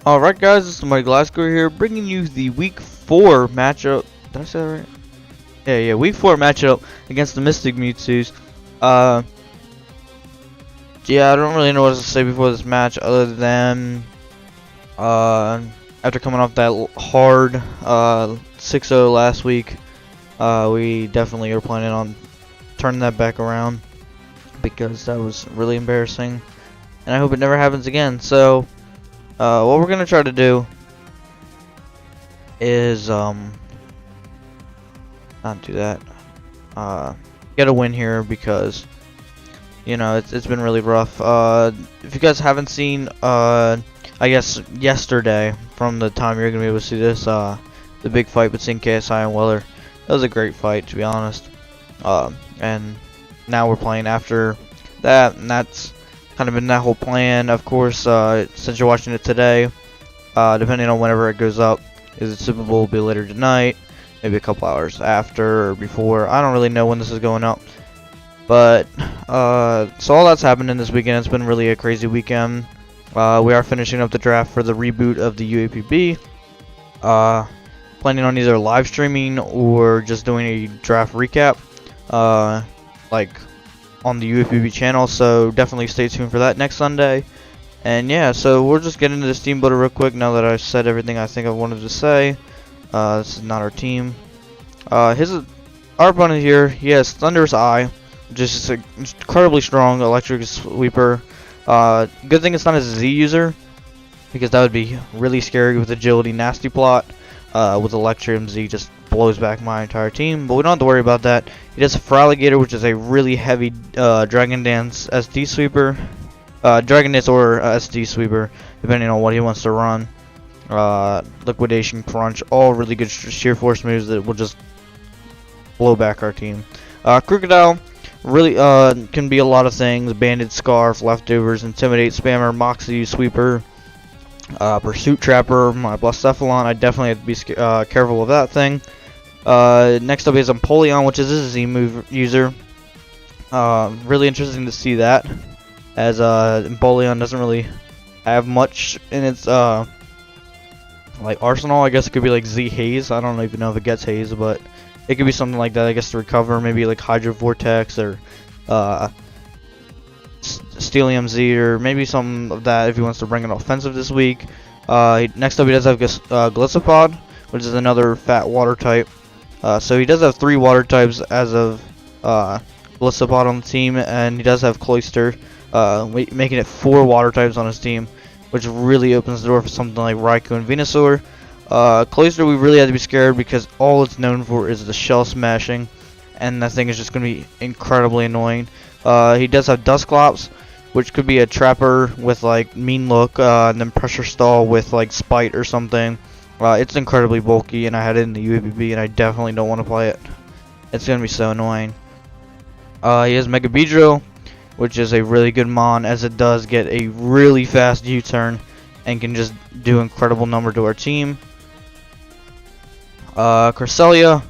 Alright guys, this is York Gliscors here, bringing you the week 4 matchup. Did I say that right? Yeah, week 4 matchup against the Mystic Mewtwos. Yeah, I don't really know what to say before this match other than, after coming off that hard 6-0 last week, we definitely are planning on turning that back around because that was really embarrassing, and I hope it never happens again. So, what we're gonna try to do is not do that. Get a win here because you know it's been really rough. If you guys haven't seen, I guess yesterday, from the time you're gonna be able to see this, the big fight between KSI and Weller, that was a great fight, to be honest. And now we're playing after that, and that's kind of been that whole plan. Of course, since you're watching it today, depending on whenever it goes up, is the Super Bowl will be later tonight, maybe a couple hours after or before. I don't really know when this is going up, but so all that's happening this weekend. It's been really a crazy weekend. We are finishing up the draft for the reboot of the UAPB. Planning on either live streaming or just doing a draft recap, like on the UAPB channel, so definitely stay tuned for that next Sunday. And yeah, so we'll just get into this team builder real quick now that I've said everything I think I wanted to say. This is not our team. Our opponent here, he has Thunderous Eye, which is an incredibly strong electric sweeper. Good thing it's not a Z user, because that would be really scary with agility nasty plot. With Electrium, Z just blows back my entire team, but we don't have to worry about that. He does Feraligatr, which is a really heavy Dragon Dance SD sweeper, Dragon Dance or SD sweeper, depending on what he wants to run. Liquidation, Crunch, all really good sheer force moves that will just blow back our team. Crocodile really can be a lot of things: Banded, Scarf, Leftovers, Intimidate, Spammer, Moxie, Sweeper, Pursuit Trapper, my Blacephalon. I definitely have to be careful of that thing. Next up is Empoleon, which is a Z move user. Really interesting to see that, as Empoleon doesn't really have much in its like arsenal. I guess it could be like Z Haze. I don't even know if it gets Haze, but it could be something like that, I guess, to recover. Maybe like Hydro Vortex or Steelium Z, or maybe something of that if he wants to bring an offensive this week. Next up, he does have Gliscopod, which is another fat water type. So he does have 3 water types as of Gliscopod on the team, and he does have Cloyster, making it 4 water types on his team, which really opens the door for something like Raikou and Venusaur. Cloyster, we really have to be scared because all it's known for is the shell smashing, and that thing is just going to be incredibly annoying. He does have Dusclops, which could be a trapper with like mean look, and then pressure stall with like spite or something. It's incredibly bulky, and I had it in the UAPB, and I definitely don't want to play it. It's going to be so annoying. He has Mega Beedrill, which is a really good mon, as it does get a really fast U-turn and can just do incredible number to our team. Cresselia,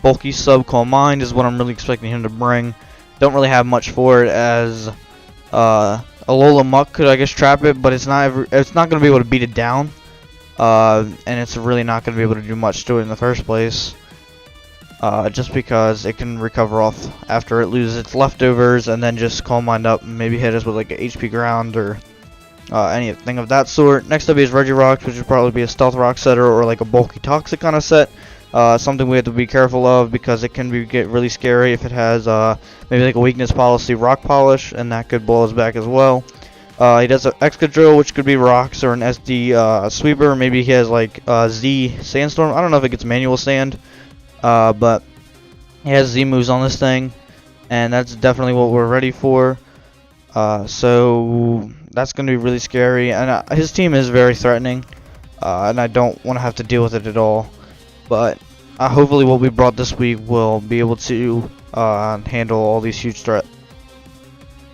bulky sub Calm Mind is what I'm really expecting him to bring. Don't really have much for it, as Alola Muck could, I guess, trap it, but it's not going to be able to beat it down, and it's really not going to be able to do much to it in the first place, just because it can recover off after it loses its leftovers, and then just Calm Mind up and maybe hit us with like an HP Ground or anything of that sort. Next up is Regirock, which would probably be a Stealth Rock setter or like a bulky Toxic kind of set. Something we have to be careful of because it can get really scary if it has maybe like a weakness policy Rock Polish, and that could blow us back as well. He does an Excadrill, which could be Rocks or an SD Sweeper. Maybe he has like Z Sandstorm. I don't know if it gets Manual Sand, but he has Z moves on this thing, and that's definitely what we're ready for. So that's going to be really scary, and his team is very threatening, and I don't want to have to deal with it at all. But hopefully what we brought this week will be able to handle all these huge threats.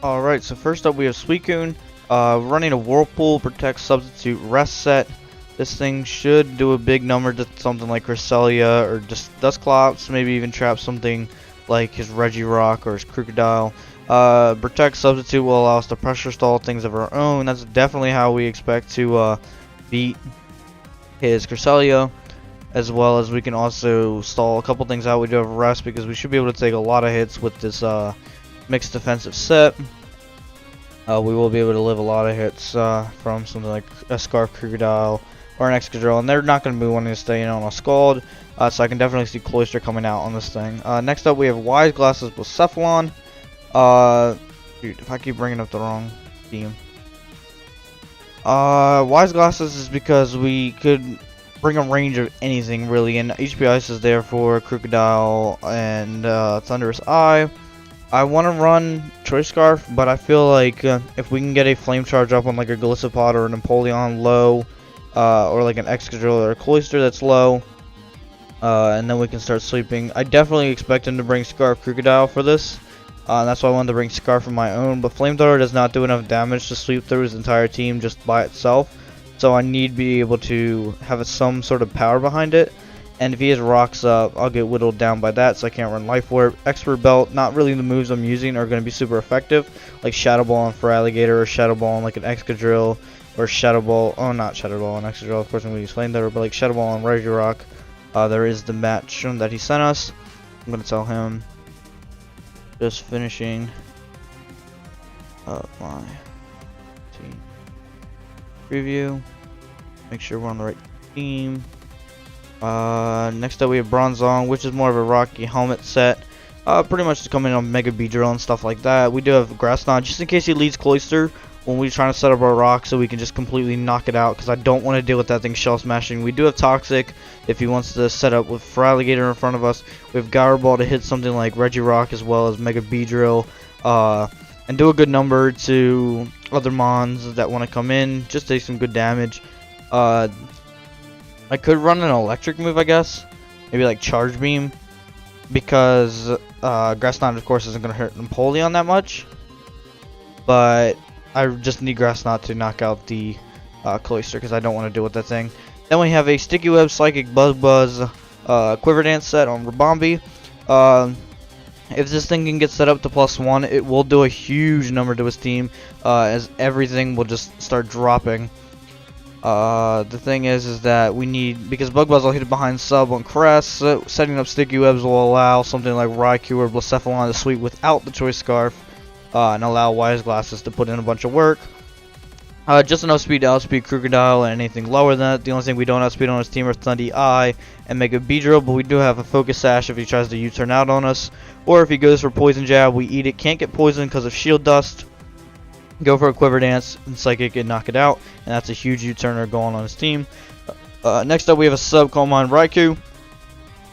Alright, so first up we have Suicune, running a Whirlpool Protect Substitute Rest set. This thing should do a big number to something like Cresselia or just Dusclops, maybe even trap something like his Regirock or his Crocodile. Protect Substitute will allow us to pressure stall things of our own. That's definitely how we expect to beat his Cresselia, as well as we can also stall a couple things out. We do have rest because we should be able to take a lot of hits with this mixed defensive set. We will be able to live a lot of hits from something like a Scarf Crocodile or an Excadrill, and they're not going to be wanting to stay in on a Scald, so I can definitely see Cloyster coming out on this thing. Next up, we have Wise Glasses with Cephalon. Dude, if I keep bringing up the wrong team. Wise Glasses is because we could bring a range of anything, really, and HP Ice is there for Crocodile and Thunderous Eye. I want to run Choice Scarf, but I feel like if we can get a Flame Charge up on like a Gliscopod or an Empoleon low, or like an Excadrill or a Cloyster that's low, and then we can start sweeping. I definitely expect him to bring Scarf Crocodile for this, and that's why I wanted to bring Scarf of my own, but Flamethrower does not do enough damage to sweep through his entire team just by itself, so I need to be able to have some sort of power behind it. And if he has rocks up, I'll get whittled down by that, so I can't run Life Orb. Expert Belt, not really the moves I'm using are going to be super effective, like Shadow Ball on Feraligatr, or Shadow Ball on like an Excadrill, or Shadow Ball, oh not Shadow Ball on Excadrill, of course I'm going to use Flamethrower, but like Shadow Ball on Regirock. There is the match that he sent us. I'm going to tell him, just finishing up my team preview, make sure we're on the right team. Next up we have Bronzong, which is more of a Rocky helmet set. Pretty much to come in on Mega Beedrill and stuff like that. We do have Grass Knot just in case he leads Cloyster when we're trying to set up our rock, so we can just completely knock it out, because I don't want to deal with that thing shell smashing. We do have Toxic if he wants to set up with Feraligatr in front of us. We have Gyro Ball to hit something like Regirock as well as Mega Beedrill, and do a good number to other mons that want to come in. Just take some good damage. I could run an electric move, I guess. Maybe like Charge Beam. Because Grass Knot, of course, isn't going to hurt Empoleon that much. But I just need Grass Knot to knock out the Cloyster, because I don't want to deal with that thing. Then we have a Sticky Web, Psychic, Buzz, Quiver Dance set on Rabombi. If this thing can get set up to +1, it will do a huge number to his team, as everything will just start dropping. The thing is that we need, because Bug Buzz will hit it behind sub on Crest, setting up Sticky Webs will allow something like Raikou or Blacephalon to sweep without the Choice Scarf, and allow Wise Glasses to put in a bunch of work. Just enough speed to outspeed Crocodile and anything lower than that. The only thing we don't outspeed on his team are Thundy Eye and Mega Beedrill, but we do have a Focus Sash if he tries to U-turn out on us, or if he goes for Poison Jab, we eat it. Can't get poisoned because of Shield Dust. Go for a Quiver Dance and Psychic and knock it out, and that's a huge U-turner going on his team. Next up we have a Sub Calm Mind Raikou.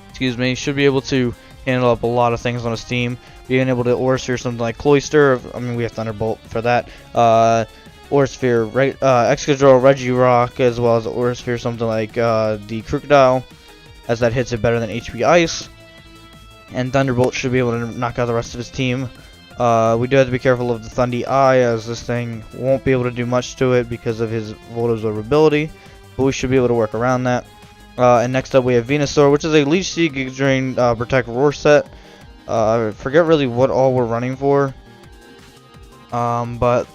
Excuse me, should be able to handle up a lot of things on his team. Being able to Aura Sphere something like Cloyster, I mean we have Thunderbolt for that. Aura Sphere, Excadrill, Regirock, as well as Aura Sphere something like the Crocodile, as that hits it better than HP Ice. And Thunderbolt should be able to knock out the rest of his team. We do have to be careful of the Thundy Eye, as this thing won't be able to do much to it because of his Volt Absorb, but we should be able to work around that. And next up we have Venusaur, which is a Leech Seed, Giga Drain, Protect, Roar set. I forget really what all we're running for, but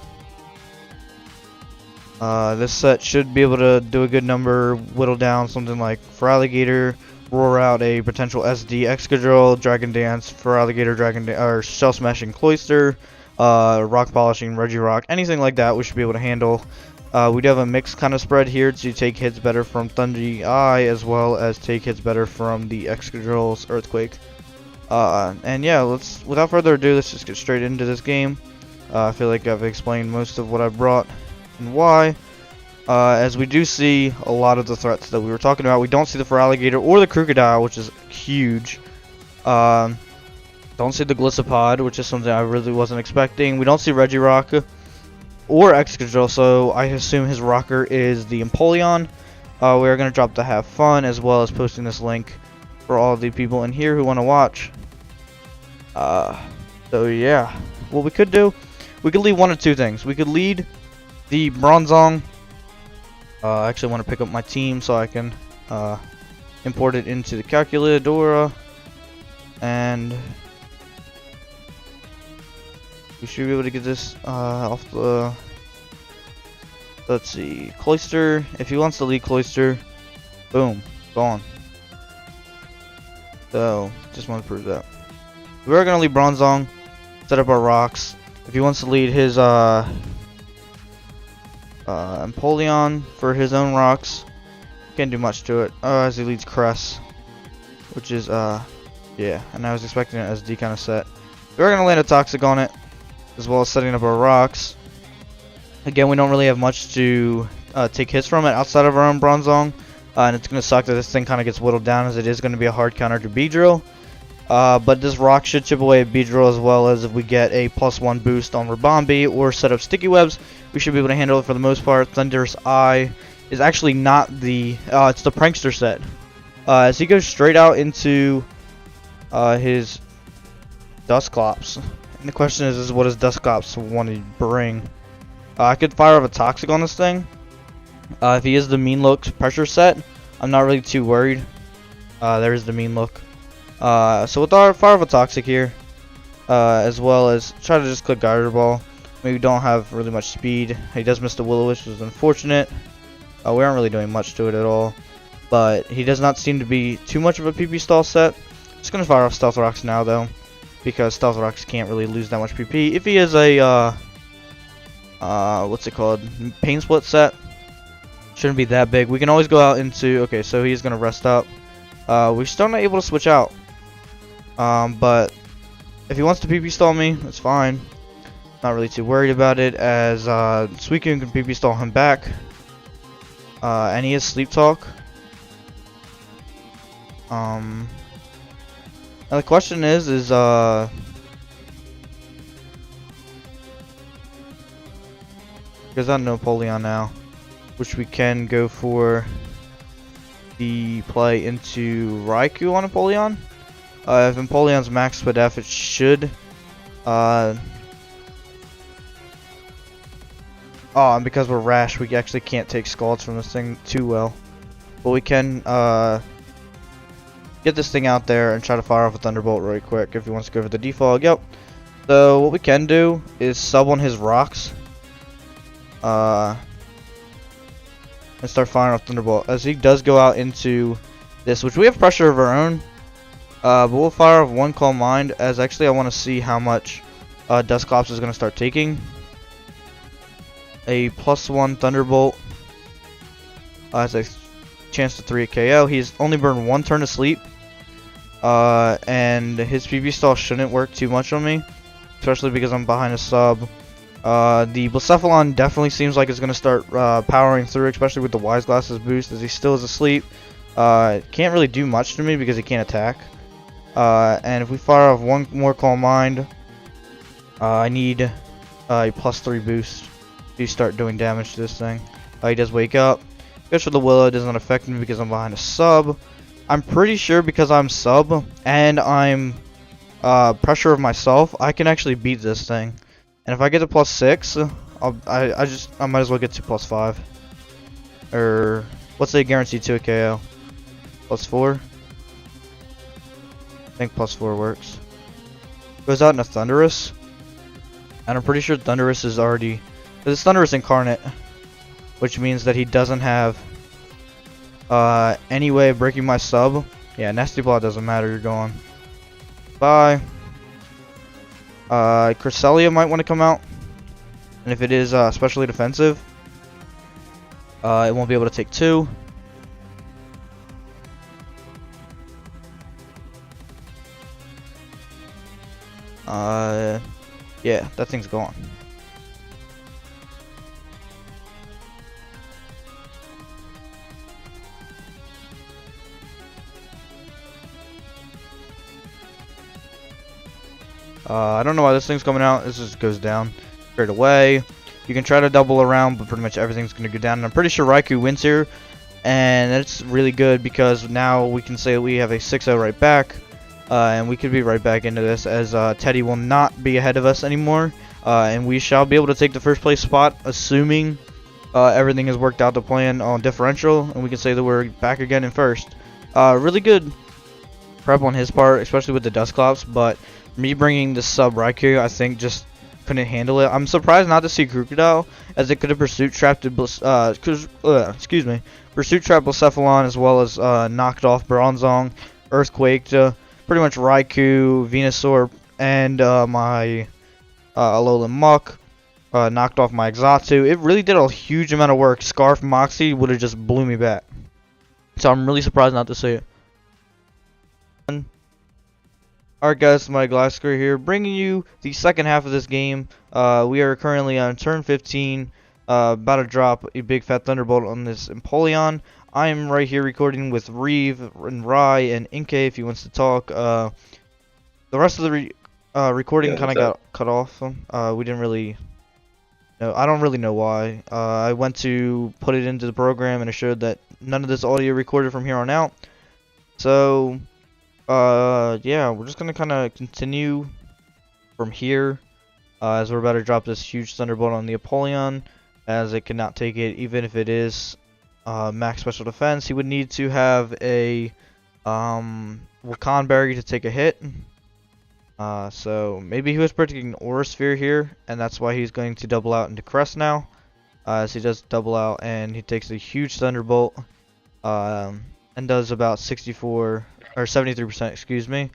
this set should be able to do a good number, whittle down something like Feraligatr, roar out a potential SD Excadrill, Dragon Dance, Feraligatr, or Shell Smashing Cloyster, Rock Polishing, Regirock, anything like that we should be able to handle. We do have a mixed kind of spread here to take hits better from Thundy Eye, as well as take hits better from the Excadrill's Earthquake. And yeah, without further ado, let's just get straight into this game. I feel like I've explained most of what I brought and why. As we do see a lot of the threats that we were talking about. We don't see the Feraligatr or the Crocodile, which is huge. Don't see the Gliscopod, which is something I really wasn't expecting. We don't see Regirock or Excadrill, so I assume his rocker is the Empoleon. We are going to drop the Have Fun, as well as posting this link for all the people in here who want to watch. So yeah, what we could do, we could lead one of two things. We could lead the Bronzong. I actually want to pick up my team so I can import it into the calculator, and we should be able to get this off the Let's see. Cloister. If he wants to lead Cloister, boom, gone. So, just want to prove that. We're gonna lead Bronzong, set up our rocks. If he wants to lead his Empoleon for his own rocks, can't do much to it. As he leads Cress, which is yeah, and I was expecting an SD kind of set. We're gonna land a Toxic on it, as well as setting up our rocks. Again, we don't really have much to take hits from it outside of our own Bronzong, and it's gonna suck that this thing kind of gets whittled down, as it is gonna be a hard counter to Beedrill. But this rock should chip away at Beedrill, as well as if we get a +1 boost on Rabombi or set up Sticky Webs, we should be able to handle it for the most part. Thunderous Eye is actually not the, it's the Prankster set. As he goes straight out into his Dusclops. And the question is what does Dusclops want to bring? I could fire up a Toxic on this thing. If he is the Mean Look pressure set, I'm not really too worried. There is the Mean Look. So with our fire of a Toxic here, as well as try to just click Gyro Ball. Maybe don't have really much speed. He does miss the Will-O-Wisp, which is unfortunate. We aren't really doing much to it at all. But he does not seem to be too much of a PP stall set. Just gonna fire off Stealth Rocks now though, because Stealth Rocks can't really lose that much PP. If he is a what's it called? Pain Split set. Shouldn't be that big. We can always go out into, okay, so he's gonna rest up. We're still not able to switch out. But if he wants to PP stall me, that's fine. Not really too worried about it, as Suicune can PP stall him back. And he has Sleep Talk. Now the question is because I know Empoleon now, which we can go for the play into Raikou on Empoleon. If Empoleon's max speed F, it should and because we're Rash, we actually can't take Scalds from this thing too well. But we can get this thing out there and try to fire off a Thunderbolt really quick if he wants to go for the default. Yep. So what we can do is sub on his rocks. And start firing off Thunderbolt. As he does go out into this, which we have pressure of our own. But we'll fire off one Calm Mind, as actually I want to see how much Dusclops is going to start taking. A +1 Thunderbolt has a chance to 3 KO. He's only burned 1 turn of sleep. And his PP stall shouldn't work too much on me, especially because I'm behind a sub. The Blacephalon definitely seems like it's going to start powering through, especially with the Wise Glasses boost, as he still is asleep. Can't really do much to me because he can't attack. And if we fire off one more Calm Mind, I need a +3 boost to start doing damage to this thing. He does wake up. Goes for the Willow, doesn't affect me because I'm behind a sub. I'm pretty sure because I'm sub and I'm pressure of myself, I can actually beat this thing. And if I get to +6, I might as well get to +5. Or what's the guarantee to a KO? +4? I think +4 works. Goes out in a Thundurus. And I'm pretty sure Thundurus is already... It's Thundurus Incarnate. Which means that he doesn't have any way of breaking my sub. Yeah, Nasty Plot doesn't matter, you're gone. Bye. Cresselia might want to come out. And if it is especially defensive, it won't be able to take 2. Yeah, that thing's gone. I don't know why this thing's coming out. This just goes down straight away. You can try to double around, but pretty much everything's going to go down. And I'm pretty sure Raikou wins here. And it's really good because now we can say that we have a 6-0 right back. And we could be right back into this, as Teddy will not be ahead of us anymore. And we shall be able to take the first place spot, assuming everything has worked out to plan on differential. And we can say that we're back again in first. Really good prep on his part, especially with the Dusclops. But me bringing the sub Raikou, I think, just couldn't handle it. I'm surprised not to see Crocodile, as it could have pursuit trapped pursuit trapped Blacephalon, as well as knocked off Bronzong, Earthquaked, pretty much Raikou, Venusaur, and my Alolan Muck. Knocked off my Exatu. It really did a huge amount of work. Scarf Moxie would have just blew me back. So I'm really surprised not to see it. Alright guys, my Gliscor here, bringing you the second half of this game. We are currently on turn 15, about to drop a big fat thunderbolt on this Empoleon. I am right here recording with Reeve and Rai and Inke if he wants to talk. The rest of the recording kind of got cut off. We didn't really know. I don't really know why. I went to put it into the program and it showed that none of this audio recorded from here on out. So yeah, we're just gonna kind of continue from here, as we're about to drop this huge thunderbolt on the Apollyon, as it cannot take it. Even if it is max special defense, he would need to have a Wakan Berry to take a hit. So maybe he was predicting Aura Sphere here, and that's why he's going to double out into Crest now, as he does double out and he takes a huge thunderbolt, and does about 64 or 73%, excuse me,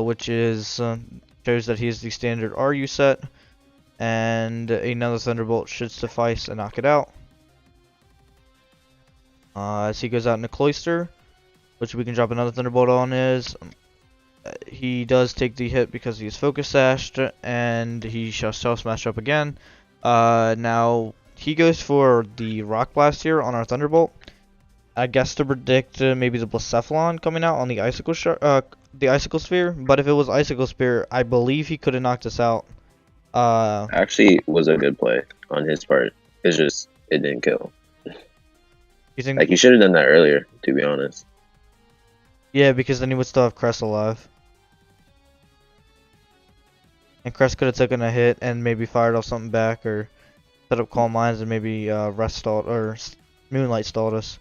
which is shows that he is the standard RU set, and another thunderbolt should suffice and knock it out. As he goes out into Cloyster, which we can drop another thunderbolt on, is he does take the hit because he is focus sashed, and he shall self smash up again. Now he goes for the Rock Blast here on our thunderbolt. I guess to predict maybe the Blacephalon coming out on the Icicle Sphere, but if it was Icicle Sphere, I believe he could have knocked us out. Actually, was a good play on his part. It's just it didn't kill. You think? Like, you should have done that earlier, to be honest. Yeah, because then he would still have Crest alive, and Crest could have taken a hit and maybe fired off something back, or set up Calm Minds and maybe Rest stalled or Moonlight stalled us.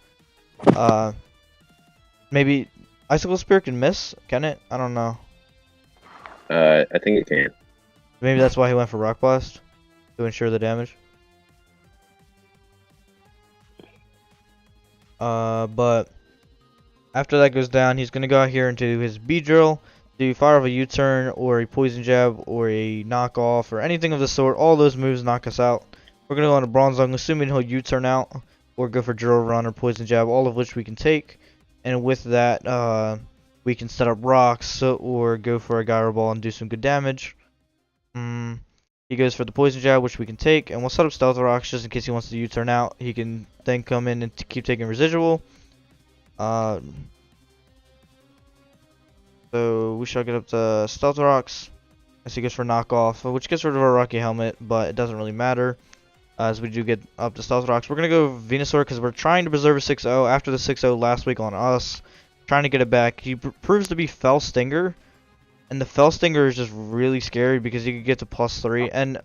Maybe Icicle Spear can miss, can it? I don't know. I think it can. Maybe that's why he went for Rock Blast, to ensure the damage. But after that goes down, he's gonna go out here into his Beedrill, do fire off a U-turn or a Poison Jab or a knockoff or anything of the sort. All those moves knock us out. We're gonna go on to Bronzong, assuming he'll U-turn out, or go for Drill Run or Poison Jab, all of which we can take. And with that, we can set up rocks or go for a Gyro Ball and do some good damage. He goes for the Poison Jab, which we can take, and we'll set up Stealth Rocks just in case he wants to U-turn out. He can then come in and keep taking residual. So we shall get up to Stealth Rocks as he goes for knockoff, which gets rid of our Rocky Helmet, but it doesn't really matter, as we do get up to Stealth Rocks. We're going to go Venusaur because we're trying to preserve a 6-0 after the 6-0 last week on us. Trying to get it back. He proves to be Fell Stinger, and the Fell Stinger is just really scary because he could get to +3. And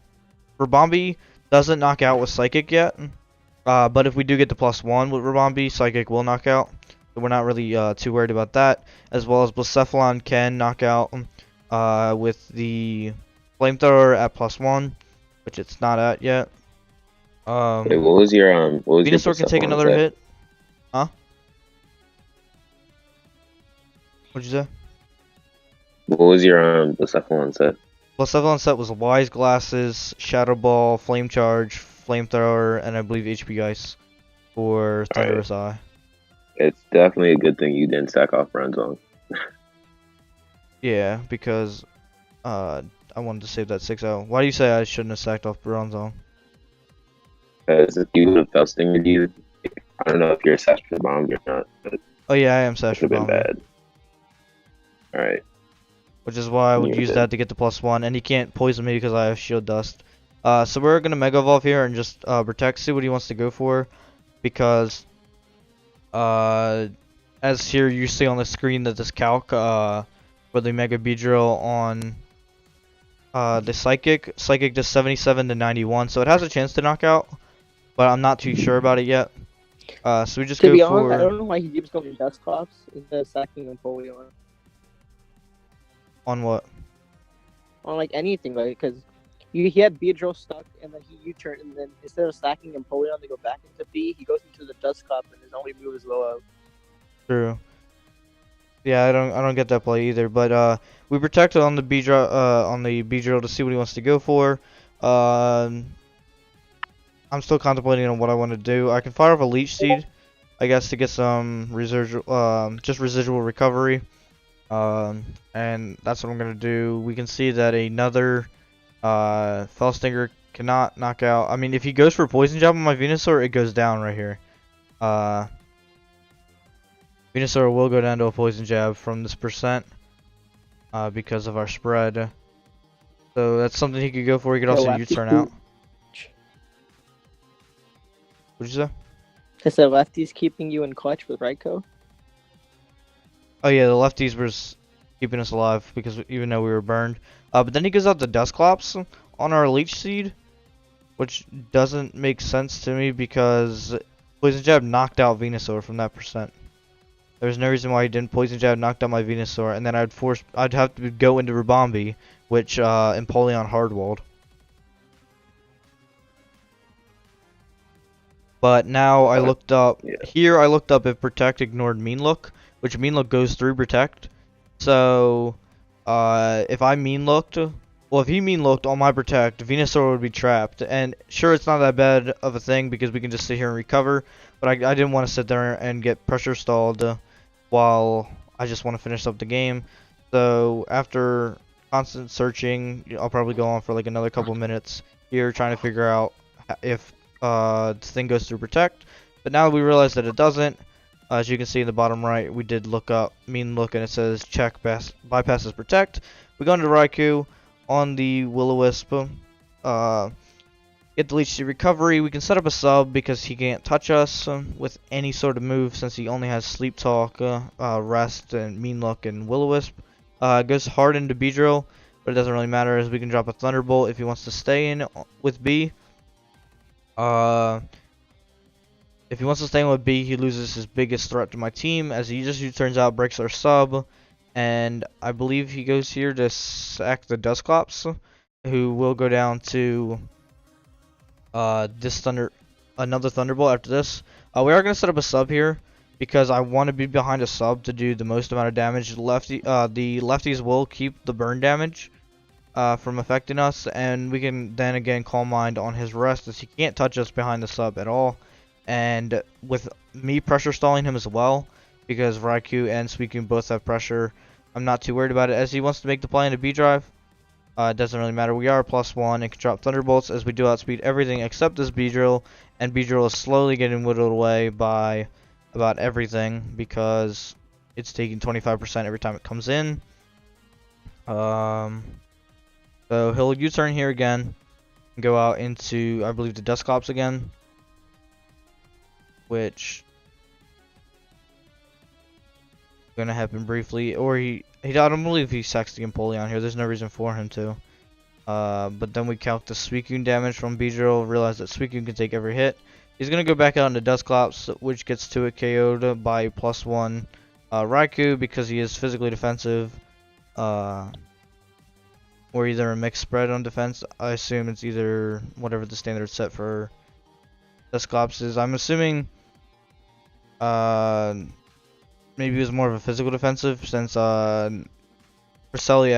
Rabombi doesn't knock out with Psychic yet, but if we do get to +1 with Rabombi, Psychic will knock out. So we're not really too worried about that. As well as Blacephalon can knock out with the Flamethrower at +1, which it's not at yet. Wait, what was your Venusaur can take another hit. Huh? What'd you say? What was your Blacephalon set? Blacephalon set was Wise Glasses, Shadow Ball, Flame Charge, Flamethrower, and I believe HP Ice for Thunderous Eye. It's definitely a good thing you didn't stack off Bronzong. Yeah, because I wanted to save that 6-0. Why do you say I shouldn't have stacked off Bronzong? Because if you would have Fell Stingered you, I don't know if you're Sash for Bomb or not, but oh yeah, I am Sash for it would have Bomb. been bad. Alright. Which is why I would use that to get the +1, and he can't poison me because I have Shield Dust. So we're gonna Mega Evolve here and just protect, see what he wants to go for, because as here you see on the screen that this calc for the Mega Beedrill on the Psychic does 77 to 91, so it has a chance to knock out, but I'm not too sure about it yet. So we just go for. I don't know why he keeps going Dusclops instead of sacking Empoleon. On what? On like anything, right? Because He had Beedrill stuck, and then he U-turned, and then instead of stacking Empoleon to go back into B, he goes into the Dusclops, and his only move is Willow. True. Yeah, I don't get that play either. But we protected on the B drill to see what he wants to go for. I'm still contemplating on what I want to do. I can fire off a Leech Seed, I guess, to get some residual recovery. And that's what I'm gonna do. We can see that another Fellstinger cannot knock out. I mean, if he goes for Poison Jab on my Venusaur, it goes down right here. Venusaur will go down to a Poison Jab from this percent because of our spread. So that's something he could go for. He could also U-turn out. What'd you say? Is the lefties keeping you in clutch with Raikou? Oh yeah, the lefties were keeping us alive because even though we were burned. But then he goes out the Dusclops on our Leech Seed, which doesn't make sense to me because Poison Jab knocked out Venusaur from that percent. There's no reason why he didn't. Poison Jab knocked out my Venusaur, and then I'd have to go into Rubombi, which Empoleon hardwalled. But now I looked up here. I looked up if Protect ignored Mean Look, which Mean Look goes through Protect. So if I Mean Looked, well, if he Mean Looked on my Protect, Venusaur would be trapped. And sure, it's not that bad of a thing because we can just sit here and recover. But I didn't want to sit there and get pressure stalled while I just want to finish up the game. So after constant searching, I'll probably go on for like another couple minutes here trying to figure out if this thing goes through Protect. But now we realize that it doesn't. As you can see in the bottom right, we did look up Mean Look, and it says check bypasses Protect. We go into Raikou on the Will-O-Wisp. Get the Leech Seed recovery. We can set up a sub because he can't touch us with any sort of move since he only has Sleep Talk, Rest, and Mean Look, and Will-O-Wisp. Goes hard into B-Drill, but it doesn't really matter as we can drop a Thunderbolt if he wants to stay in with B. If he wants to stay in with B, he loses his biggest threat to my team as he just turns out breaks our sub. And I believe he goes here to sack the Dusclops, who will go down to another Thunderbolt after this. We are going to set up a sub here because I want to be behind a sub to do the most amount of damage. The lefties will keep the burn damage from affecting us, and we can then again Calm Mind on his rest as he can't touch us behind the sub at all. And with me pressure stalling him as well, because Raikou and Suicune both have pressure, I'm not too worried about it as he wants to make the play into B drive. It doesn't really matter. We are +1 and can drop Thunderbolts as we do outspeed everything except this B-Drill. And B-Drill is slowly getting whittled away by about everything because it's taking 25% every time it comes in. So he'll U-turn here again and go out into, I believe, the Dusclops again. Which is going to happen briefly. Or I don't believe he sacks the Empoleon here. There's no reason for him to. But then we count the Suicune damage from B-Drill. Realize that Suicune can take every hit. He's going to go back out into Dusclops, which gets to it KO'd by +1 Raikou because he is physically defensive. Or either a mixed spread on defense. I assume it's either whatever the standard set for Dusclops is. I'm assuming maybe it was more of a physical defensive since Cresselia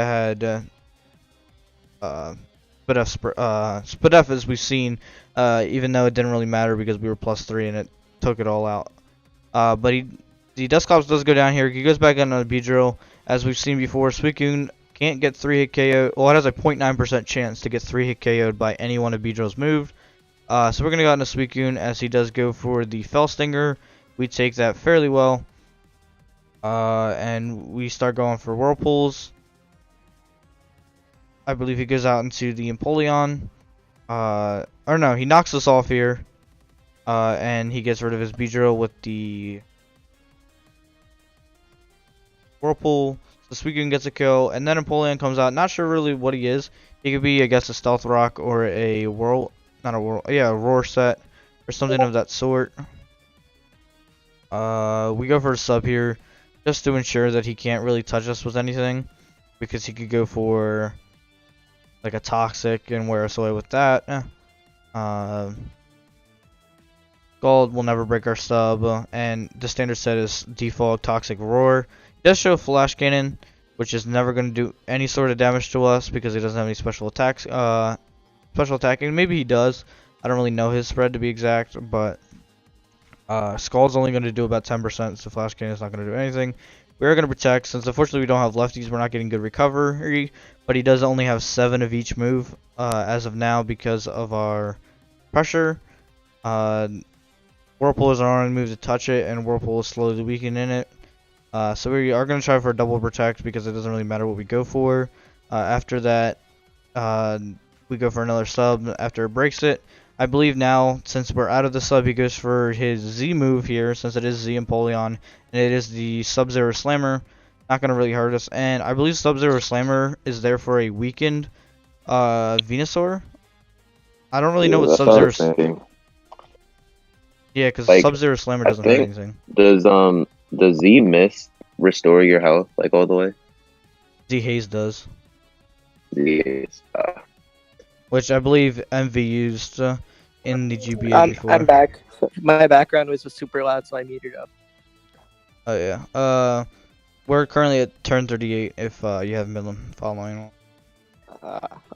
had Spadef as we've seen, even though it didn't really matter because we were +3 and it took it all out. But the Dusclops does go down here. He goes back on the B-Drill. As we've seen before, Suicune can't get 3-hit KO. Well, it has a 0.9% chance to get 3-hit KO'd by any one of B-Drill's moved. So we're going to go out into Suicune as he does go for the Fellstinger. We take that fairly well. And we start going for Whirlpools. I believe he goes out into the Empoleon. Or no, he knocks us off here. And he gets rid of his B-Drill with the Whirlpool. So Suicune gets a kill. And then Empoleon comes out. Not sure really what he is. He could be, I guess, a Stealth Rock or a not a Roar set or something of that sort. We go for a sub here just to ensure that he can't really touch us with anything because he could go for like a toxic and wear us away with that. Gold will never break our sub, and the standard set is default toxic roar. It does show flash cannon, which is never going to do any sort of damage to us because he doesn't have any special attacks. Special attacking, maybe he does. I don't really know his spread to be exact, but Skull's only going to do about 10%, so flash cannon is not going to do anything. We are going to protect, since unfortunately we don't have lefties, we're not getting good recovery, but he does only have 7 of each move as of now because of our pressure. Whirlpool is our only move to touch it, and Whirlpool is slowly weakening it. So we are going to try for a double protect because it doesn't really matter what we go for. After that, we go for another sub after it breaks it. I believe now, since we're out of the sub, he goes for his Z move here, since it is Z Empoleon, and it is the Sub-Zero Slammer. Not going to really hurt us, and I believe Sub-Zero Slammer is there for a weakened Venusaur. I don't really know what Sub-Zero... Yeah, because like, Sub-Zero Slammer doesn't hurt anything. Does Z Mist restore your health like all the way? Z Haze does. Z Haze. Which I believe MV used in the GBA before. I'm back. My background was super loud, so I muted up. Oh yeah. We're currently at turn 38. If you haven't been following.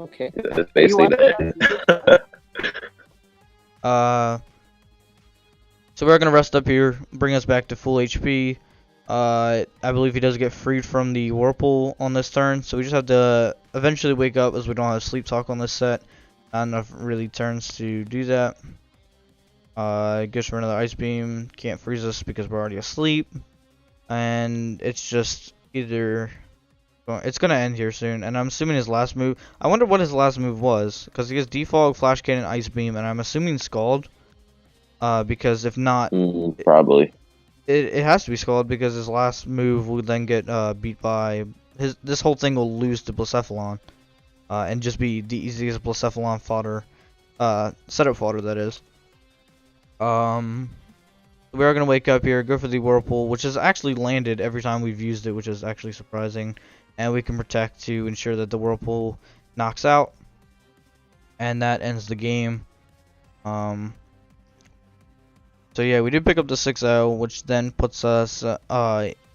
Okay. That's basically that. So we're gonna rest up here, bring us back to full HP. I believe he does get freed from the Whirlpool on this turn, so we just have to eventually wake up as we don't have Sleep Talk on this set. Not enough really turns to do that. Goes for another Ice Beam, can't freeze us because we're already asleep. And it's just either... It's gonna end here soon, and I'm assuming his last move... I wonder what his last move was, because he has Defog, Flash Cannon, Ice Beam, and I'm assuming Scald. Because if not... probably. It has to be Scald because his last move will then get beat by this whole thing will lose to Blacephalon, and just be the easiest Blacephalon fodder, setup fodder that is. We are gonna wake up here, go for the Whirlpool, which has actually landed every time we've used it, which is actually surprising, and we can protect to ensure that the Whirlpool knocks out, and that ends the game. So yeah, we did pick up the 6-0, which then puts us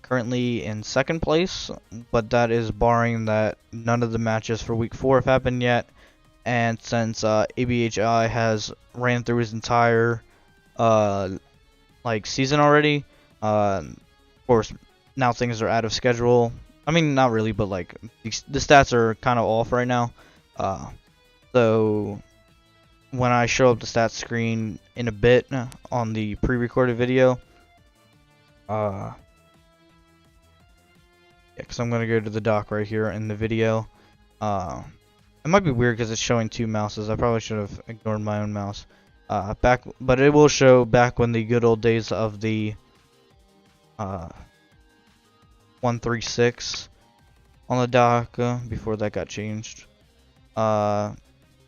currently in second place, but that is barring that none of the matches for week 4 have happened yet, and since ABHI has ran through his entire season already, of course now things are out of schedule. I mean, not really, but like the stats are kind of off right now. So when I show up the stats screen in a bit on the pre-recorded video, yeah, because I'm gonna go to the dock right here in the video. It might be weird because it's showing 2 mouses. I probably should have ignored my own mouse. But it will show back when the good old days of the 136 on the dock before that got changed.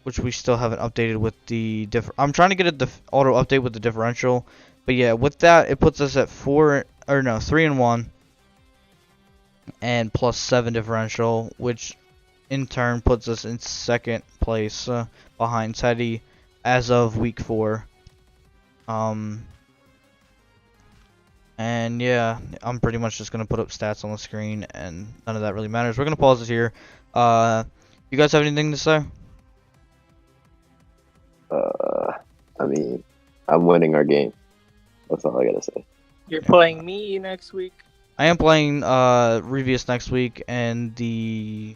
Which we still haven't updated with the I'm trying to get it the auto update with the differential, but yeah, with that it puts us at 3-1 and plus 7 differential, which in turn puts us in second place behind Teddy as of week 4. And yeah, I'm pretty much just gonna put up stats on the screen, and none of that really matters. We're gonna pause it here. You guys have anything to say? I mean, I'm winning our game. That's all I gotta say. You're playing me next week? I am playing Revius next week, and the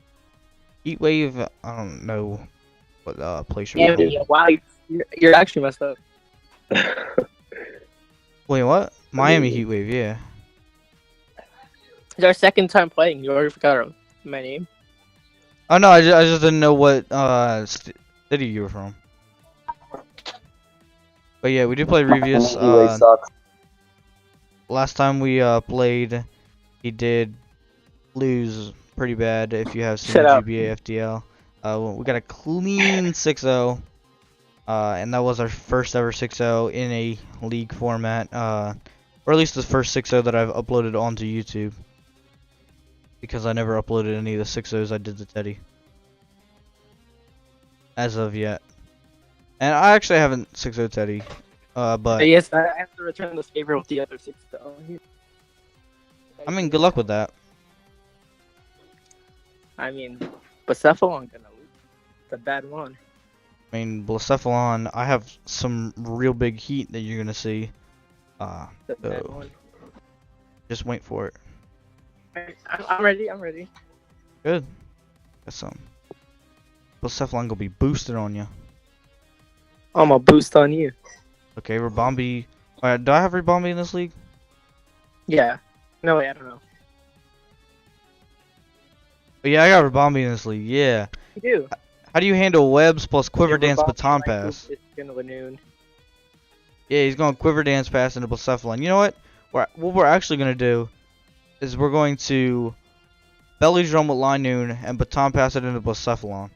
Heat Wave, I don't know what place you're playing. Yeah, wow, you're actually messed up. Wait, what? Miami Heat Wave, yeah. It's our second time playing. You already forgot my name. Oh no, I just didn't know what city you were from. But yeah, we did play Revius. Last time we played, he did lose pretty bad. If you have seen the GBA FDL, we got a clean 6-0, and that was our first ever 6-0 in a league format, or at least the first 6-0 that I've uploaded onto YouTube, because I never uploaded any of the 6-0s I did to Teddy. as of yet. And I actually haven't 6-0 Teddy. But Yes, I have to return this favor with the other 6 though. I mean, good luck with that. I mean, Bucephalon gonna lose. It's a bad one. I mean, Blacephalon, I have some real big heat that you're gonna see. It's a bad So one. just wait for it. I'm ready. I'm ready. Good. Got some. Blacephalon gonna be boosted on you. I'm gonna boost on you. Okay, Rabombi. Alright, do I have Rabombi in this league? Yeah. No way. I don't know. Oh, yeah, I got Rabombi in this league. Yeah. You do. How do you handle webs plus quiver Yeah, dance Rabombi baton like pass? It's gonna Lanoon. Yeah, he's going quiver dance pass into Blacephalon. You know what? What we're actually gonna do is we're going to belly drum with Linoon and baton pass it into Blacephalon.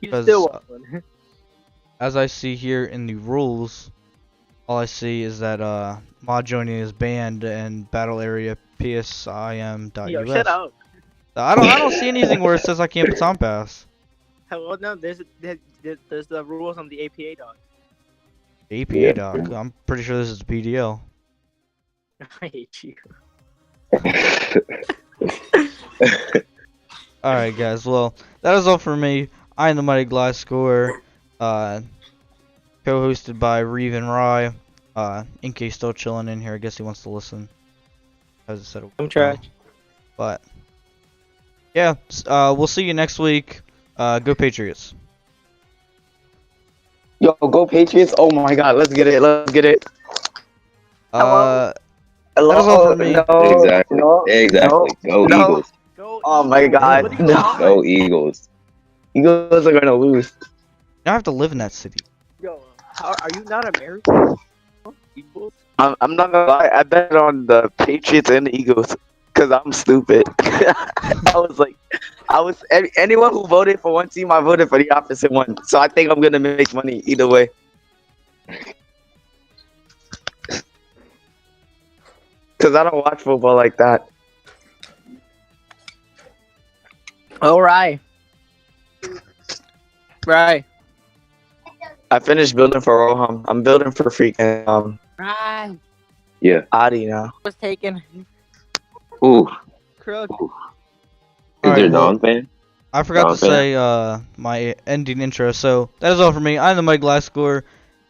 You 'Cause, still want one. As I see here in the rules, all I see is that mod joining is banned and battle area psim.us. Yo, shut up. I don't see anything where it says I can't baton pass. Well, no, there's the rules on the APA doc. APA Yeah. doc. I'm pretty sure this is the PDL. I hate you. Alright guys, well, that is all for me. I am the Mighty Gliscors, co-hosted by Reeve and Rye. In case still chilling in here, I guess he wants to listen. As I said, I'm trash. But yeah, we'll see you next week. Go Patriots. Yo, go Patriots! Oh my God, let's get it! Let's get it! That Hello? is all for me. No, Exactly. no, Exactly. Go no. Eagles. Go. Oh my God, What are you no. on? Go Eagles. Eagles are gonna lose. Now I have to live in that city. Yo, are you not American? Equals? I'm not gonna lie, I bet on the Patriots and the Eagles because I'm stupid. Anyone who voted for one team, I voted for the opposite one. So I think I'm gonna make money either way. Because I don't watch football like that. Oh, right. Right. I finished building for Roham. I'm building for freaking Right. Yeah. Adi now. Was taken. Ooh. Crook. Is Alright, there well, Don fan? I forgot to Okay. say my ending intro, so that is all for me. I'm the Mike Gliscors,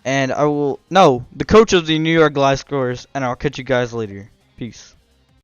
and the coach of the New York Gliscors, and I'll catch you guys later. Peace.